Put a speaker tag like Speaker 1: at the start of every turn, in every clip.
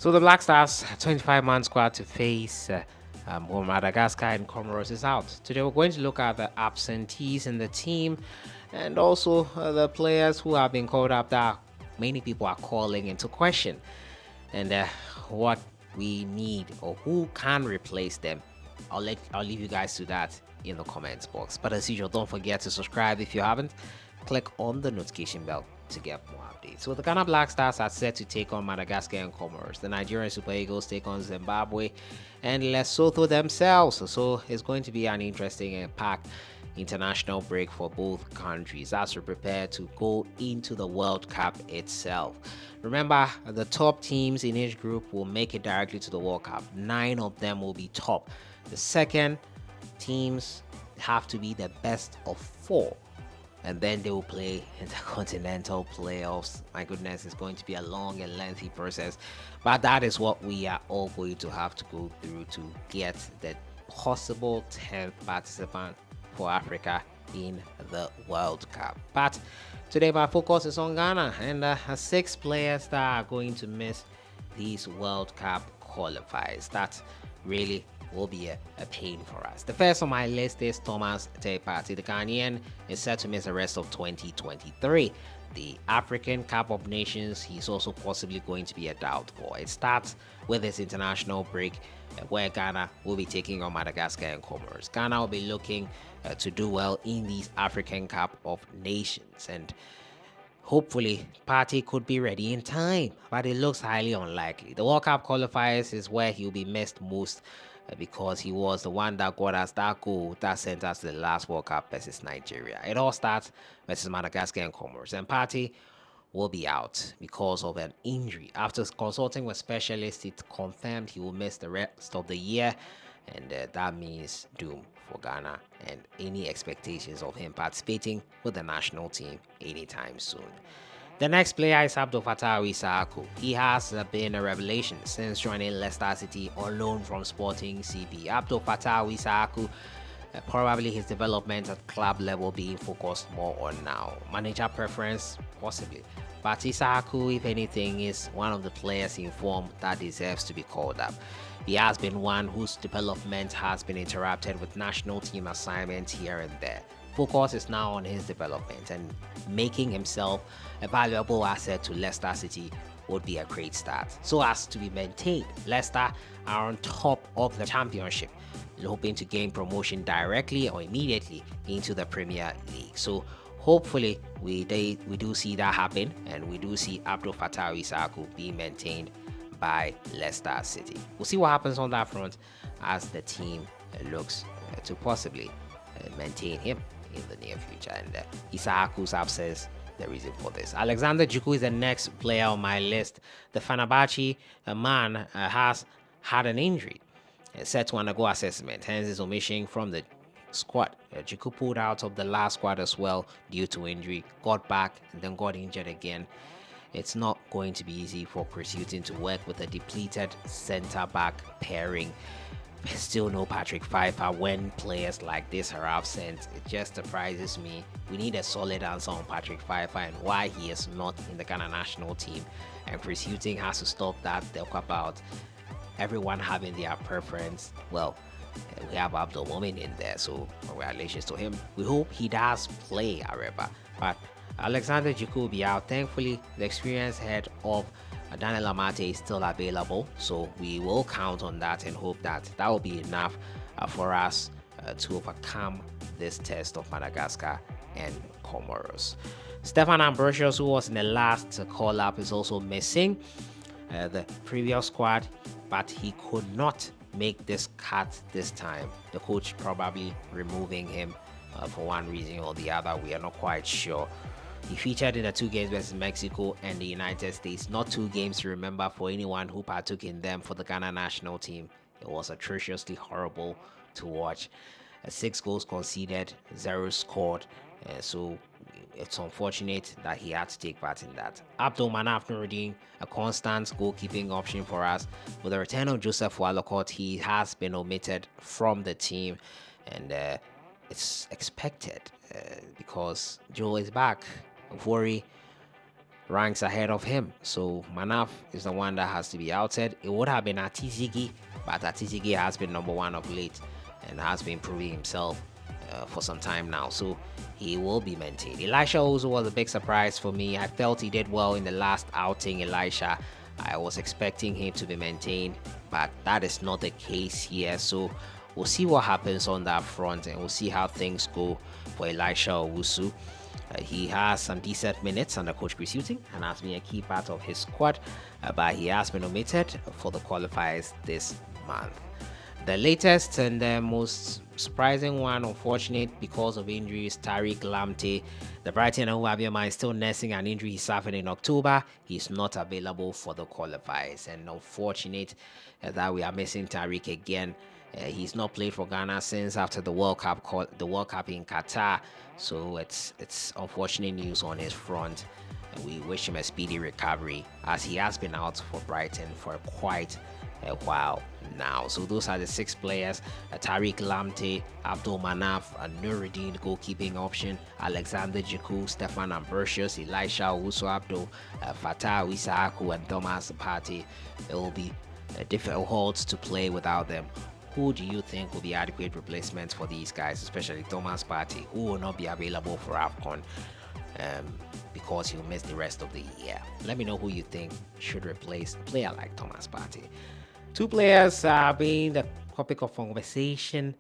Speaker 1: So the Black Stars 25-man squad to face Madagascar and Comoros is out. Today we're going to look at the absentees in the team and also the players who have been called up that many people are calling into question, and what we need or who can replace them. I'll leave you guys to that in the comments box. But as usual, don't forget to subscribe if you haven't. Click on the notification bell to get more updates. So the Ghana Black Stars are set to take on Madagascar and Comoros. The Nigerian Super Eagles take on Zimbabwe and Lesotho themselves. So it's going to be an interesting and packed international break for both countries as we prepare to go into the World Cup itself. Remember, the top teams in each group will make it directly to the World Cup. 9 of them will be top. The second teams have to be the best of 4, and then they will play intercontinental playoffs. My goodness, it's going to be a long and lengthy process, but that is what we are all going to have to go through to get the possible 10th participant for Africa in the World Cup. But today my focus is on Ghana and 6 players that are going to miss these World Cup qualifiers. That really will be a pain for us. The first on my list is Thomas Tepati. The Ghanaian is set to miss the rest of 2023. The African Cup of Nations, he's also possibly going to be a doubt for. It starts with this international break where Ghana will be taking on Madagascar and Comoros. Ghana will be looking to do well in these African Cup of Nations, and hopefully, Party could be ready in time, but it looks highly unlikely. The World Cup qualifiers is where he'll be missed most because he was the one that got us that goal that sent us to the last World Cup versus Nigeria. It all starts versus Madagascar and Comoros, and Party will be out because of an injury. After consulting with specialists, it confirmed he will miss the rest of the year, and that means doom for Ghana and any expectations of him participating with the national team anytime soon. The next player is Abdul Fattah Isaaku. He has been a revelation since joining Leicester City on loan from Sporting CP. Abdul Fattah Isaaku, probably his development at club level being focused more on now. Manager preference, possibly. But Isaaku, if anything, is one of the players in form that deserves to be called up. He has been one whose development has been interrupted with national team assignments here and there. Focus is now on his development, and making himself a valuable asset to Leicester City would be a great start, so as to be maintained. Leicester are on top of the championship, hoping to gain promotion directly or immediately into the Premier League. So hopefully we do see that happen, and we do see Abdul Fattah Isaaku being maintained by Leicester City. We'll see what happens on that front as the team looks to possibly maintain him in the near future. And Isaaku's absence, the reason for this. Alexander Juku is the next player on my list. The Fenerbahce man has had an injury, set to undergo assessment, hence his omission from the squad. Juku pulled out of the last squad as well due to injury, got back and then got injured again. It's not going to be easy for Chris Hughton to work with a depleted centre-back pairing. Still no Patrick Pfeiffer when players like this are absent. It just surprises me. We need a solid answer on Patrick Pfeiffer and why he is not in the Ghana national team. And Chris Hughton has to stop that talk about everyone having their preference. Well, we have Abdul Momin in there, so congratulations to him. We hope he does play, however. But Alexander Juku will be out. Thankfully, the experienced head of Daniel Amate is still available, so we will count on that and hope that that will be enough for us to overcome this test of Madagascar and Comoros. Stefan Ambrosius, who was in the last call up, is also missing the previous squad, but he could not make this cut this time. The coach probably removing him for one reason or the other. We are not quite sure. He featured in the 2 games versus Mexico and the United States. Not 2 games to remember for anyone who partook in them for the Ghana national team. It was atrociously horrible to watch. 6 goals conceded, 0 scored. So it's unfortunate that he had to take part in that. Abdul Manaf Nuruddin, a constant goalkeeping option for us. With the return of Joseph Wallacott, he has been omitted from the team, and it's expected because Joe is back. Worry ranks ahead of him. So Manaf is the one that has to be outed. It would have been Atizigi, but Atizigi has been number one of late and has been proving himself for some time now. So he will be maintained. Elisha also was a big surprise for me. I felt he did well in the last outing. Elisha, I was expecting him to be maintained, but that is not the case here. So we'll see what happens on that front, and we'll see how things go for Elisha Owusu. He has some decent minutes under Coach Chris Hughton and has been a key part of his squad, but he has been omitted for the qualifiers this month. The latest and the most surprising one, unfortunate because of injuries, Tariq Lamptey. The Brighton and Hove is still nursing an injury he suffered in October. He's not available for the qualifiers, and unfortunate that we are missing Tariq again. He's not played for Ghana since after the World Cup in Qatar, so it's unfortunate news on his front. We wish him a speedy recovery, as he has been out for Brighton for quite a while now. So those are the 6 players: Tariq Lamptey, Abdul Manaf, Nuruddin goalkeeping option, Alexander Jiku, Stefan Ambrosius, Elisha Owusu Abdul, Fatah Isaaku, and Thomas Partey. It will be difficult to play without them. Who do you think will be adequate replacements for these guys, especially Thomas Partey, who will not be available for AFCON because he'll miss the rest of the year? Let me know who you think should replace a player like Thomas Partey. 2 players are being the topic of conversation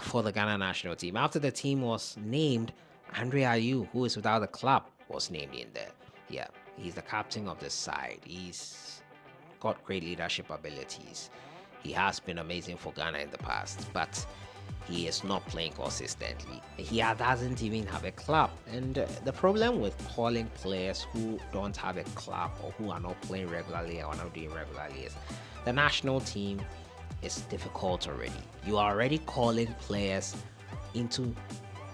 Speaker 1: for the Ghana national team. After the team was named, Andre Ayew, who is without a club, was named in there. Yeah, he's the captain of the side. He's got great leadership abilities. He has been amazing for Ghana in the past, but he is not playing consistently. He doesn't even have a club. And the problem with calling players who don't have a club or who are not playing regularly or not doing regularly is the national team is difficult already. You are already calling players into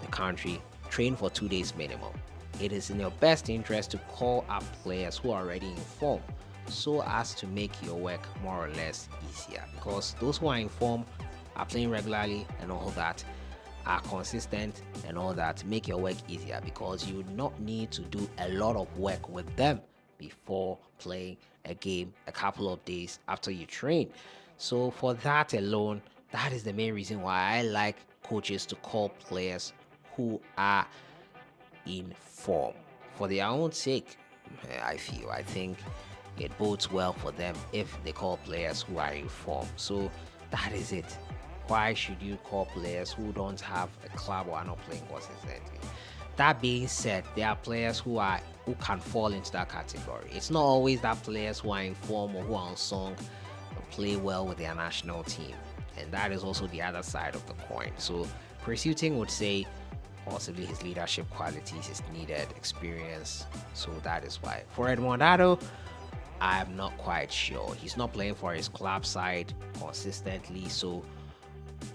Speaker 1: the country, train for 2 days minimum. It is in your best interest to call up players who are already in form, so as to make your work more or less easier, because those who are in form are playing regularly and all that, are consistent and all that, make your work easier, because you do not need to do a lot of work with them before playing a game a couple of days after you train. So for that alone, that is the main reason why I like coaches to call players who are in form for their own sake. I think it bodes well for them if they call players who are in form. So that is it. Why should you call players who don't have a club or are not playing consistently? That being said, there are players who can fall into that category. It's not always that players who are in form or who are on song play well with their national team, and that is also the other side of the coin. So Chris Hughton would say possibly his leadership qualities is needed, experience. So that is why. For Edmond Addo, I'm not quite sure. He's not playing for his club side consistently, so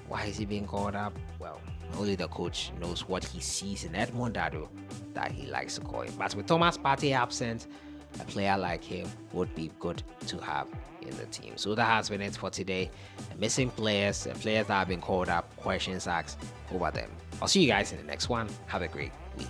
Speaker 1: why is he being called up? Well, only the coach knows what he sees in Edmond Addo that he likes to call him. But with Thomas Partey absent, a player like him would be good to have in the team. So that has been it for today. Missing players, players that have been called up, questions asked over them. I'll see you guys in the next one. Have a great week.